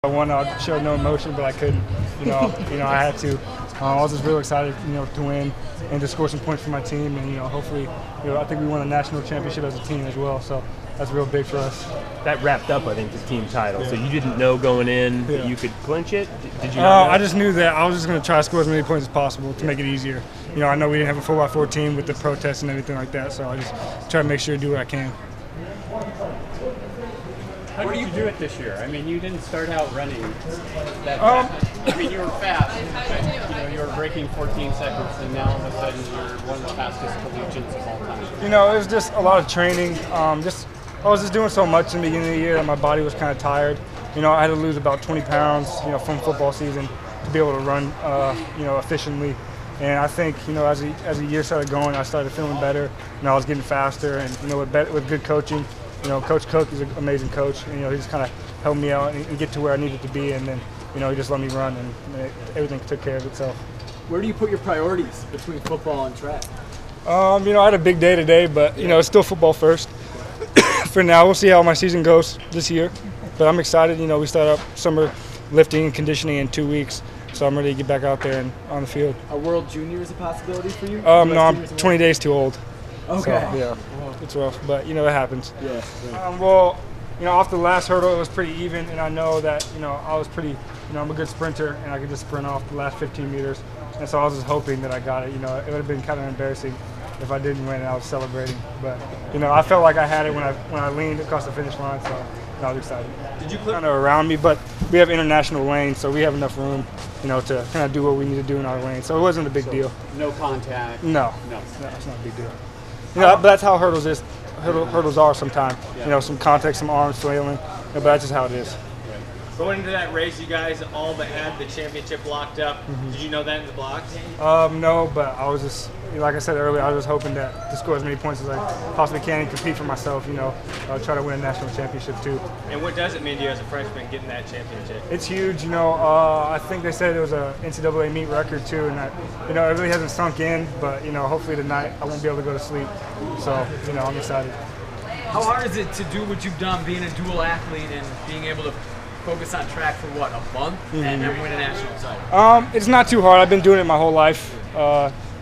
I won. I showed no emotion, but I couldn't. I had to. I was just real excited, to win and to score some points for my team, and hopefully, I think we won a national championship as a team as well. So that's real big for us. That wrapped up, I think, the team title. Yeah. So you didn't know going in that you could clinch it. Did you? I just knew that I was just going to try to score as many points as possible to make it easier. I know we didn't have a 4x4 team with the protests and everything like that, so I just try to make sure to do what I can. How did you do it this year? I mean, you didn't start out running that fast. I mean, you were fast, but you were breaking 14 seconds, and now all of a sudden you're one of the fastest collegiates of all time. It was just a lot of training. I was just doing so much in the beginning of the year that my body was kind of tired. I had to lose about 20 pounds, from football season to be able to run, efficiently. And I think, as the year started going, I started feeling better. I was getting faster, and with good coaching. Coach Cook is an amazing coach. He just kind of helped me out and get to where I needed to be, and then, he just let me run, and everything took care of itself. Where do you put your priorities between football and track? I had a big day today, but, it's still football first. For now, we'll see how my season goes this year. But I'm excited. We start up summer lifting and conditioning in 2 weeks, so I'm ready to get back out there and on the field. Are World Juniors a possibility for you? No, I'm 20 days too old. Okay. So, yeah. It's rough, but it happens. Yeah. Off the last hurdle, it was pretty even, and I know that I was pretty, I'm a good sprinter, and I could just sprint off the last 15 meters, and so I was just hoping that I got it. It would have been kind of embarrassing if I didn't win and I was celebrating, but I felt like I had it when I leaned across the finish line, so I was excited. Did you clip kind of around me, but we have international lanes, so we have enough room, to kind of do what we need to do in our lane, so it wasn't a big deal. No contact. No, it's not a big deal. But that's how hurdles is. Hurdles are sometimes. Some contact, some arms flailing. But that's just how it is. Going into that race, you guys all but had the championship locked up. Mm-hmm. Did you know that in the blocks? No, but I was just, like I said earlier, I was just hoping to score as many points as I possibly can and compete for myself. Try to win a national championship too. And what does it mean to you as a freshman getting that championship? It's huge. I think they said it was a NCAA meet record too, and that it really hasn't sunk in. But hopefully tonight I won't be able to go to sleep. So I'm excited. How hard is it to do what you've done, being a dual athlete and being able to focus on track for a month and then win a national title? It's not too hard. I've been doing it my whole life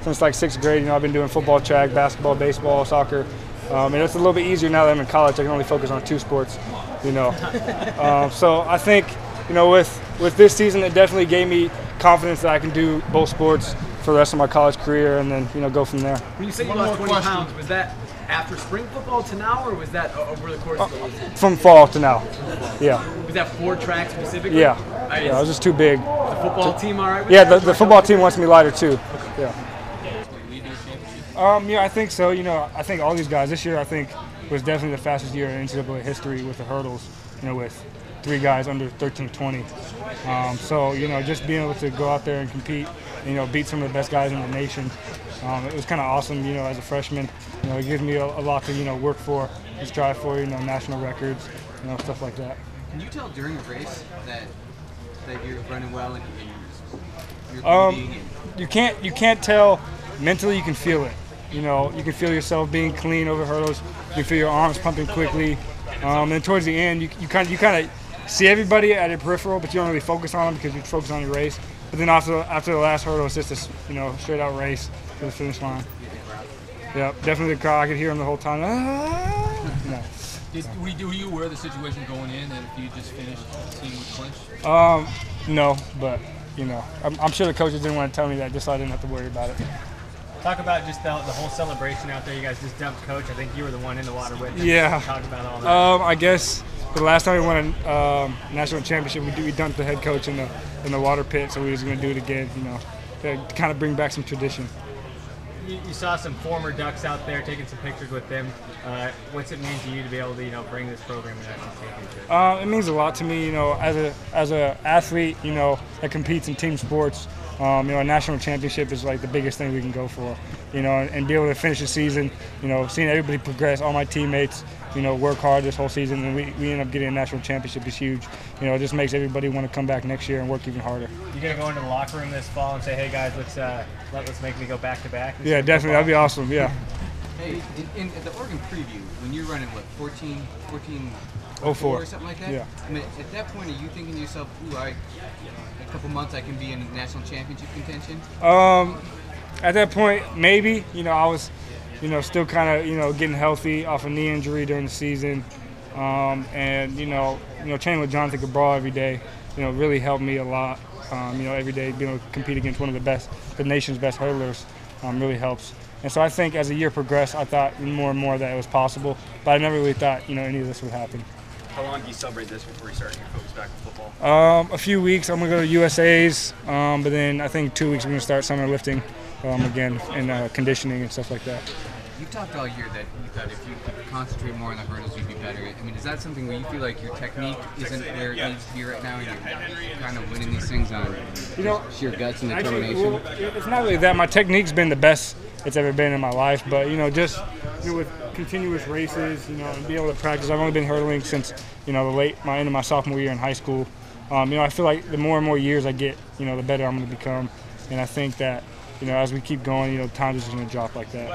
since like 6th grade. I've been doing football, track, basketball, baseball, soccer, and it's a little bit easier now that I'm in college. I can only focus on 2 sports. So I think with this season, it definitely gave me confidence that I can do both sports for the rest of my college career, and then go from there. When you say you lost 20 pounds, was that after spring football to now, or was that over the course of the season? From fall to now. Yeah. Was that for track specifically? Yeah. I was just too big. The football team, all right? With that? The football team wants me lighter too. Yeah. I think so. I think all these guys this year, I think, was definitely the fastest year in NCAA history with the hurdles. With 3 guys under 13:20. Just being able to go out there and compete, beat some of the best guys in the nation. It was kind of awesome, as a freshman. It gives me a lot to, work for, to strive for, national records, stuff like that. Can you tell during a race that you're running well and you're leading? You can't tell mentally. You can feel it. You can feel yourself being clean over hurdles. You can feel your arms pumping quickly. And towards the end, you kind of see everybody at your peripheral, but you don't really focus on them because you focus on your race. But then after the last hurdle, it's just a straight out race to the finish line. Yeah, definitely the crowd. I could hear them the whole time. Were you aware of the situation going in that if you just finished, the team would clinch? No, but I'm sure the coaches didn't want to tell me that just so I didn't have to worry about it. Talk about just the whole celebration out there. You guys just dumped Coach. I think you were the one in the water with him. Yeah. Talk about all that. I guess the last time we won a national championship, we dumped the head coach in the water pit, so we was going to do it again. To kind of bring back some tradition. You saw some former Ducks out there taking some pictures with them. What's it mean to you to be able to bring this program to national championship? It means a lot to me. As a athlete, that competes in team sports. A national championship is like the biggest thing we can go for, and be able to finish the season, seeing everybody progress, all my teammates, work hard this whole season, and we end up getting a national championship is huge. It just makes everybody want to come back next year and work even harder. You gonna go into the locker room this fall and say, hey guys, let's make me go back to back? Yeah, definitely, that'd be awesome. Yeah. Hey, in the Oregon preview, when you're running 14 or something like that? Yeah. I mean, at that point, are you thinking to yourself, ooh, a couple months I can be in national championship contention? At that point, maybe. I was, still kind of, getting healthy off a knee injury during the season. And, training with Jonathan Cabral every day, really helped me a lot. Every day being able to compete against one of the nation's best hurdlers really helps. And so I think as the year progressed, I thought more and more that it was possible, but I never really thought, any of this would happen. How long do you celebrate this before you start your focus back on football? A few weeks. I'm going to go to USA's, but then I think 2 weeks I'm going to start summer lifting again and conditioning and stuff like that. You talked all year that you thought if you could concentrate more on the hurdles, you'd be better. I mean, is that something where you feel like your technique isn't where it needs to be right now, and you're kind of winning these things on sheer guts and determination? Actually, it's not really that. My technique's been the best it's ever been in my life, but just with continuous races, and be able to practice. I've only been hurdling since the end of my sophomore year in high school. I feel like the more and more years I get, the better I'm going to become, and I think that as we keep going, time is just going to drop like that.